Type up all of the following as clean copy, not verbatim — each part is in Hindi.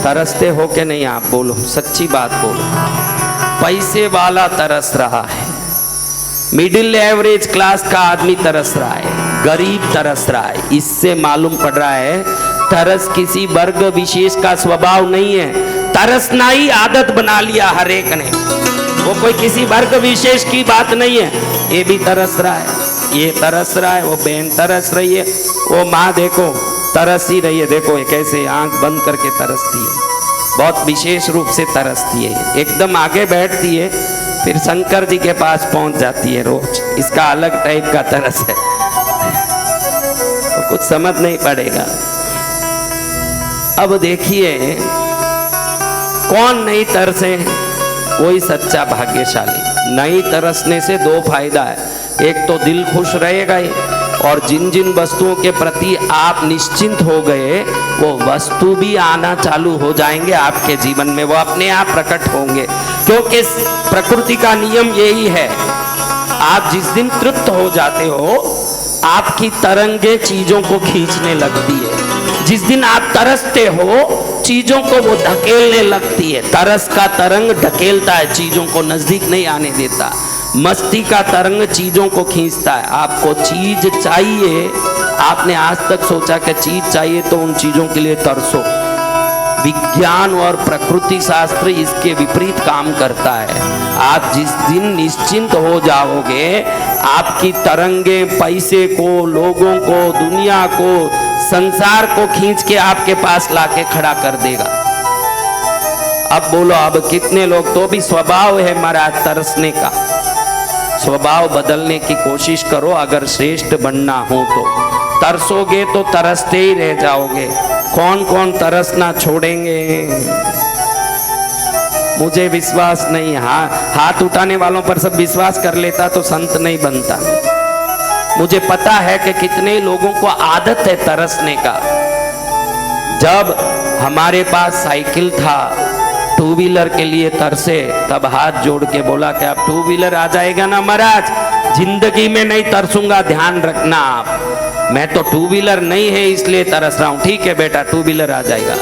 तरसते हो कि नहीं? आप बोलो, सच्ची बात बोलो। पैसे वाला तरस रहा है, मिडिल एवरेज क्लास का आदमी तरस रहा है, गरीब तरस रहा है। इससे मालूम पड़ रहा है तरस किसी वर्ग विशेष का स्वभाव नहीं है, तरसना ही आदत बना लिया हर एक ने। वो कोई किसी वर्ग विशेष की बात नहीं है। ये भी तरस रहा है, ये तरस रहा है, वो बहन तरस रही है, वो माँ देखो तरस ही रही है। देखो ये कैसे आंख बंद करके तरसती है, बहुत विशेष रूप से तरसती है। एकदम आगे बैठती है, फिर शंकर जी के पास पहुंच जाती है रोज। इसका अलग टाइप का तरस है, तो कुछ समझ नहीं पड़ेगा। अब देखिए कौन नहीं तरसे, वही सच्चा भाग्यशाली। नहीं तरसने से दो फायदा है, एक तो दिल खुश रहेगा ही, और जिन जिन वस्तुओं के प्रति आप निश्चिंत हो गए वो वस्तु भी आना चालू हो जाएंगे आपके जीवन में, वो अपने आप प्रकट होंगे। क्योंकि प्रकृति का नियम यही है, आप जिस दिन तृप्त हो जाते हो आपकी तरंगे चीजों को खींचने लगती है। जिस दिन आप तरसते हो चीजों को वो धकेलने लगती है। तरस का तरंग धकेलता है, चीजों को नजदीक नहीं आने देता। मस्ती का तरंग चीजों को खींचता है। आपको चीज चाहिए, आपने आज तक सोचा कि चीज चाहिए तो उन चीजों के लिए तरसो। विज्ञान और प्रकृति शास्त्र इसके विपरीत काम करता है। आप जिस दिन निश्चिंत हो जाओगे आपकी तरंगे पैसे को, लोगों को, दुनिया को, संसार को खींच के आपके पास लाके खड़ा कर देगा। अब बोलो, अब कितने लोग, तो भी स्वभाव है महाराज तरसने का। स्वभाव बदलने की कोशिश करो अगर श्रेष्ठ बनना हो तो। तरसोगे तो तरसते ही रह जाओगे। कौन कौन तरसना छोड़ेंगे? मुझे विश्वास नहीं। हाथ उठाने वालों पर सब विश्वास कर लेता तो संत नहीं बनता। मुझे पता है कि कितने लोगों को आदत है तरसने का। जब हमारे पास साइकिल था, टू व्हीलर के लिए तरसे, तब हाथ जोड़ के बोला कि अब टू व्हीलर आ जाएगा ना महाराज, जिंदगी में नहीं तरसूंगा, ध्यान रखना आप। मैं तो टू व्हीलर नहीं है इसलिए तरस रहा हूं। ठीक है बेटा, टू व्हीलर आ जाएगा।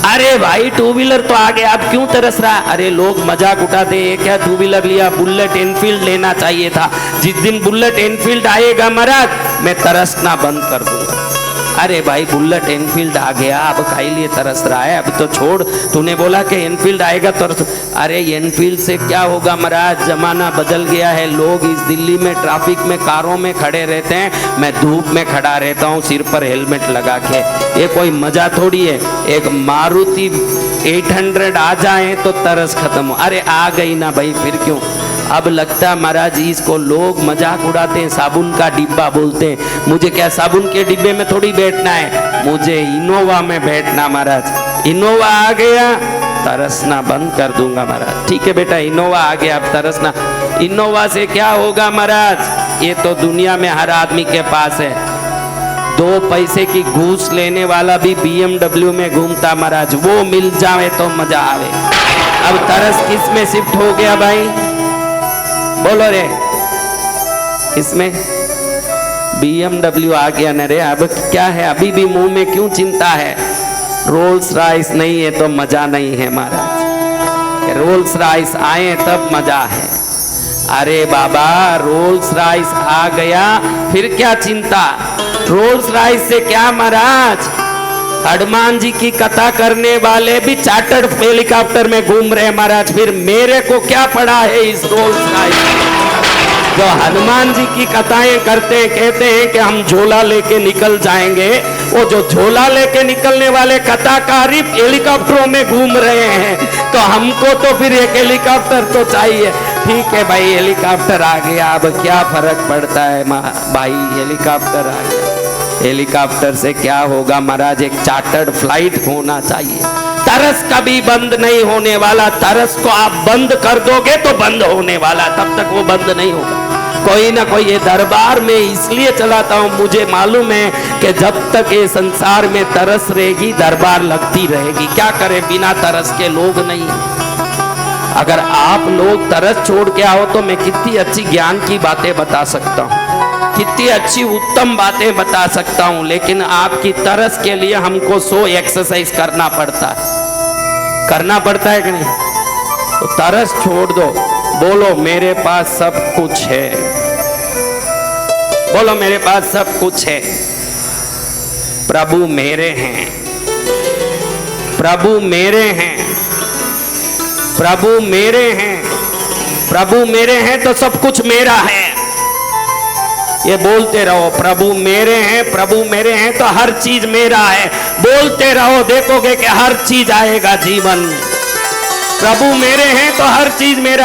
अरे भाई टू व्हीलर तो आ गया, अब क्यों तरस रहा? अरे लोग मजाक उठाते हैं, क्या टू व्हीलर लिया, बुलेट एनफील्ड लेना चाहिए था। जिस दिन बुलेट एनफील्ड आएगा महाराज मैं तरसना बंद कर दूंगा। अरे भाई बुलेट एनफील्ड आ गया, अब काहे लिए तरस रहा है? अब तो छोड़, तूने बोला कि एनफील्ड आएगा तरस। अरे एनफील्ड से क्या होगा महाराज, जमाना बदल गया है। लोग इस दिल्ली में ट्रैफिक में कारों में खड़े रहते हैं, मैं धूप में खड़ा रहता हूँ सिर पर हेलमेट लगा के। ये कोई मजा थोड़ी है। एक मारुति 800 आ जाए तो तरस खत्म। अरे आ गई ना भाई, फिर क्यों? अब लगता महाराज इसको लोग मजाक उड़ाते हैं, साबुन का डिब्बा बोलते हैं। मुझे क्या साबुन के डिब्बे में थोड़ी बैठना है, मुझे इनोवा में बैठना महाराज। इनोवा आ गया तरसना बंद कर दूंगा महाराज। ठीक है बेटा, इनोवा आ गया, अब तरसना। इनोवा से क्या होगा महाराज? ये तो दुनिया में हर आदमी के पास है। 2 पैसे की घूस लेने वाला भी BMW में घूमता महाराज, वो मिल जाए तो मजा आवे। अब तरस किस में शिफ्ट हो गया भाई? बोलो रे, इसमें BMW आ गया न रे। अब क्या है, अभी भी मुंह में क्यों चिंता है? रोल्स रॉयस नहीं है तो मजा नहीं है महाराज। रोल्स रॉयस आए तब मजा है। अरे बाबा रोल्स रॉयस आ गया फिर क्या चिंता? रोल्स रॉयस से क्या महाराज, हनुमान जी की कथा करने वाले भी चार्टर्ड हेलीकॉप्टर में घूम रहे हैं महाराज। फिर मेरे को क्या पड़ा है इस रोल्स रॉयस? जो हनुमान जी की कथाएं करते हैं, कहते हैं कि हम झोला लेके निकल जाएंगे, वो जो झोला लेके निकलने वाले कथाकारी हेलीकॉप्टरों में घूम रहे हैं, तो हमको तो फिर एक हेलीकॉप्टर तो चाहिए। ठीक है भाई, हेलीकॉप्टर आ गया, अब क्या फर्क पड़ता है भाई, हेलीकॉप्टर आ गया। हेलीकॉप्टर से क्या होगा महाराज, एक चार्टर्ड फ्लाइट होना चाहिए। तरस कभी बंद नहीं होने वाला। तरस को आप बंद कर दोगे तो बंद होने वाला, तब तक वो बंद नहीं होगा। कोई ना कोई ये दरबार में इसलिए चलाता हूँ, मुझे मालूम है कि जब तक ये संसार में तरस रहेगी दरबार लगती रहेगी। क्या करे, बिना तरस के लोग नहीं। अगर आप लोग तरस छोड़ के आओ तो मैं कितनी अच्छी ज्ञान की बातें बता सकता हूँ, कितनी अच्छी उत्तम बातें बता सकता हूँ, लेकिन आपकी तरस के लिए हमको 100 एक्सरसाइज करना पड़ता है। करना पड़ता है कि नहीं? तो तरस छोड़ दो, बोलो मेरे पास सब कुछ है, बोलो मेरे पास सब कुछ है, प्रभु मेरे हैं, प्रभु मेरे हैं, प्रभु मेरे हैं, प्रभु मेरे हैं तो सब कुछ मेरा है। ये बोलते रहो, प्रभु मेरे हैं, प्रभु मेरे हैं तो हर चीज मेरा है। बोलते रहो, देखोगे कि हर चीज आएगा जीवन। प्रभु मेरे हैं तो हर चीज मेरा है।